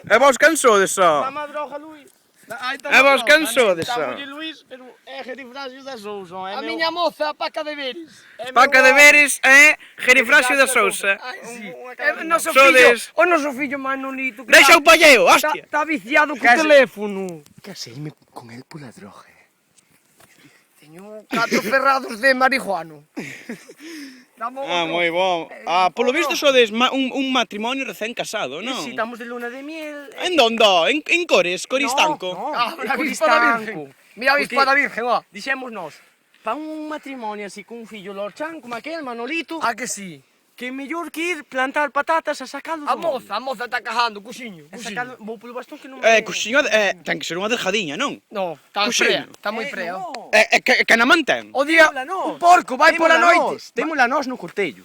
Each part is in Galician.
E vos cansodes só. Dá-me a droga, Luís. E vos cansodes só. Está Luís, pero é Gerifrasio da Sousa. A miña moza, Paca de Veres. Paca de Veres é Gerifrasio da Sousa. O noso fillo Manolito. Deixa o palleo, hostia. Está viciado co teléfono. Caseime con el pola droga. Teño 4 ferrados de marihuano. Moi bom. Polo visto sodes un matrimonio recén casado, non? Si, estamos de luna de miel. En donde? En Cores, Coristanco? Na avispa da Virgen. Mira a avispa da Virgen, ó. Dixémonos, pa un matrimonio así con un fillo lorchan, como aquel, Manolito. Ah, que sí. Que mellor que ir plantar patatas a sacalos. A moza está cajando, cuxiño. Vou polo bastón que non Coxiño, ten que ser unha delgadiña, non? No, está frea, está moi frea. Que na mantén? O día, un porco vai pola noite. Témola nós no cortello.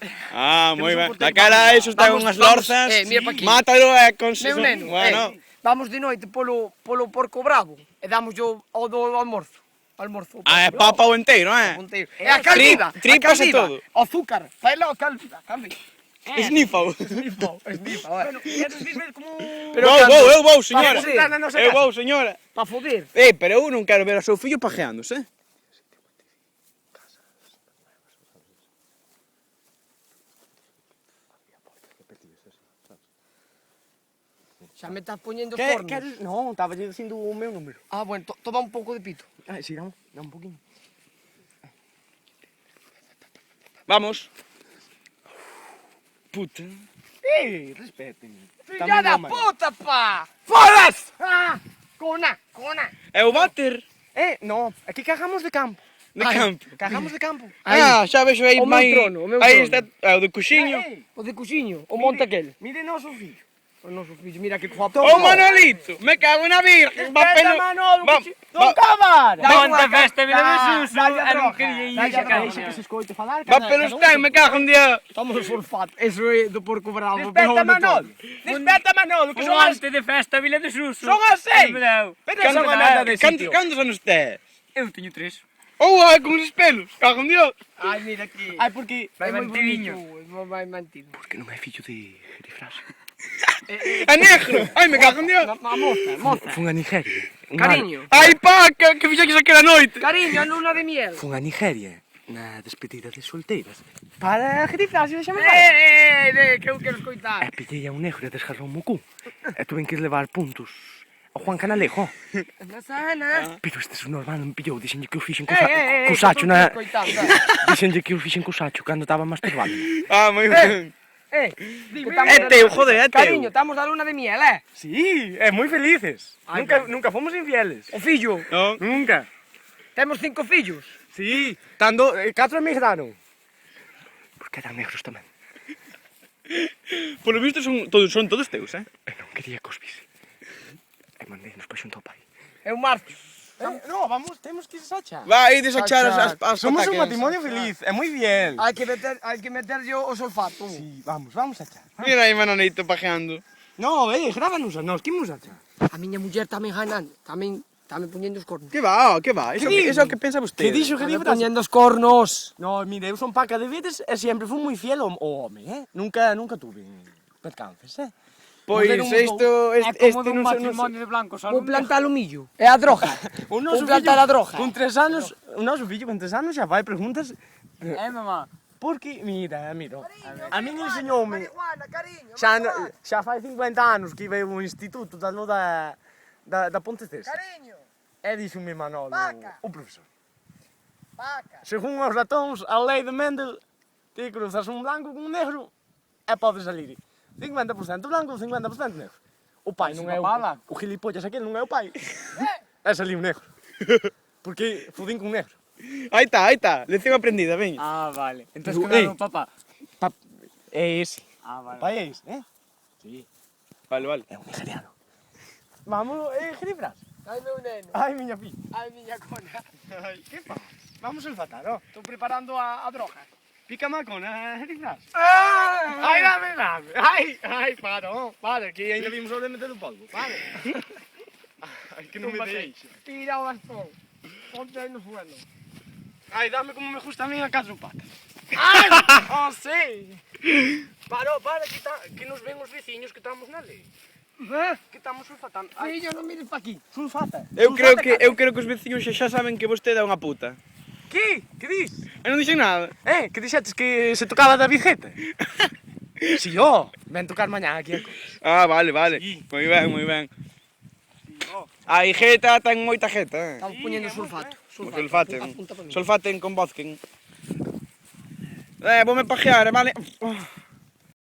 Moi ben. Na cara esos ten unhas lorzas. Mira pa aquí. Mátalo e con... Meu neno, Bueno. vamos de noite polo porco bravo e damos yo o do almorzo. É papa o enteiro, É a calviva, tripas e todo. Azúcar, faila o calviva. Esnífao. Bueno, queres ver como... Eu vou, señora. Eu vou, señora. Pa foder. Pero eu non quero ver ao seu fillo pajeándose. Xa me estás poñendo cornos. Non, estaba dicindo o meu número. Ah, bueno, toma un pouco de pito. Si, dá un poquinho. Vamos. Puta. Respeten. Filla da puta, pa! Fodas! Cona. É o váter No, aquí cagamos de campo. de campo. Cagamos de campo. Xa vexo aí O meu máis... trono, o meu Aí trono. está, é o de coxiño. O de cuxiño, o monte aquel. Mire noso fillo. O noso fillo, mira que guapo. O Manolito, me cago na virgen. Va pelo... Non cabar! Onde festa Vila de Suso, e non quería ir Deixa xa que se escoite falar. Va pelos ten, me cago en Dios. Estamos o sulfato. Eso é do porco bravo. Despeta Manolo, que Un son as... antes de festa Vila de Suso. Son as 6. Pero son a merda de sitio. Cantos anos tes? Eu teño 3. Con os pelos, cago en Dios. Ai, mira aquí. Ai, porque... Vai mantidiño. Vai mantido. Porque non é fillo de Gerifrasio. É negro. Ai, me cago en Dios. Moza. Fun a Nigeria. Cariño. Ai, que fixaches aquela noite. Cariño, a luna de miel. Fun a Nigeria na despedida de solteiras. Para Gerifrasio, deixame Que eu quero escoitar. E pillei a un negro e desgarrou-me o cu. E tuve que levar puntos ao Juan Canalejo. Na sana. Pero este subnormado me pillou, dixenlle que o fixen co sacho na... Dixenlle que o fixen co sacho cando estaba masturbando. Moi ben. Dime. É teu, joder, é teu. Cariño, estamos da luna de miel, Sí, moi felices. Nunca fomos infieles. O fillo. Non? Nunca. Temos 5 fillos. Sí, tando 4 emigraron. Porque eran negros tamén. Polo visto son todos teus, E non quería que os vise. E mandei nos pa xunto ao pai. Eu marcho. No, vamos, temos que ir a echar. Vai desachar as Somos un patacas. matrimonio feliz, é moi bien. Hai que meter yo o sulfato. Sí, vamos a echar. Mira aí Manolito pajeando. No, grábanos a nós, que imos a echar? A miña muller tamén ganando. Tamén poñendo os cornos. Que va? Eso é o que pensa vostede. Que dixo Tamén Gerifrasio? poñendo os cornos. No, mire, eu son Paca de Veres e sempre fui moi fiel ao home, Nunca tuve percances, Pois isto non sei. Matrimonio de blancos. Vou plantar o millo. É a droga. O Vou plantar a droga. Con 3 anos, o noso fillo con 3 anos xa vai preguntas Mamá. porque, mira, a min enseñoume xa fai 50 anos que iba ao instituto da Ponte César. Cariño. E dixo-me Manolo, Paca. o profesor. Paca. Según os ratóns, a lei de Mendel, ti cruzas un blanco con un negro e podes salir 50% blanco, 50% negro. O pai non é o gilipollas aquel non é o pai. É salir un negro. Porque fudín con un negro. Aí está, lección aprendida, veña. Vale. Entón, Pero, que non papá. É ese. O Vale. pai é ese, Sí. Vale. É un nigeriano. Vamos, Gerifrasio. Ai, meu neno. Ai, miña fi. Ai, miña cona. Que faz? Vamos a fatar, Estou preparando a droga. Pícame a cona, Gerifrasio. Ai, Ai, dame. Ai, para, que ainda vimos o de meter o polvo. Para. Ai, que non me deixa. Tira o bastón. Ponte aí no suelo. Ai, dame como me gusta a mí a 4 patas. Ai, sí. Para, que nos ven os veciños que estamos na lei. Que estamos sulfatando. Fillo, non mires pa aquí. Sulfata. Eu creo que os veciños xa saben que vostede é unha puta. Que? Que dis? Eu non dixen nada. Que dixetes que se tocaba David Gete? Si, yo. Ven tocar mañá aquí. Ah, vale, vale. Moi ben, moi ben. Aí jeta, ten moita jeta. Estamos poñendo sulfato. Sulfaten. Apunta pa mí. Sulfaten con vodken. Voume pajear, vale?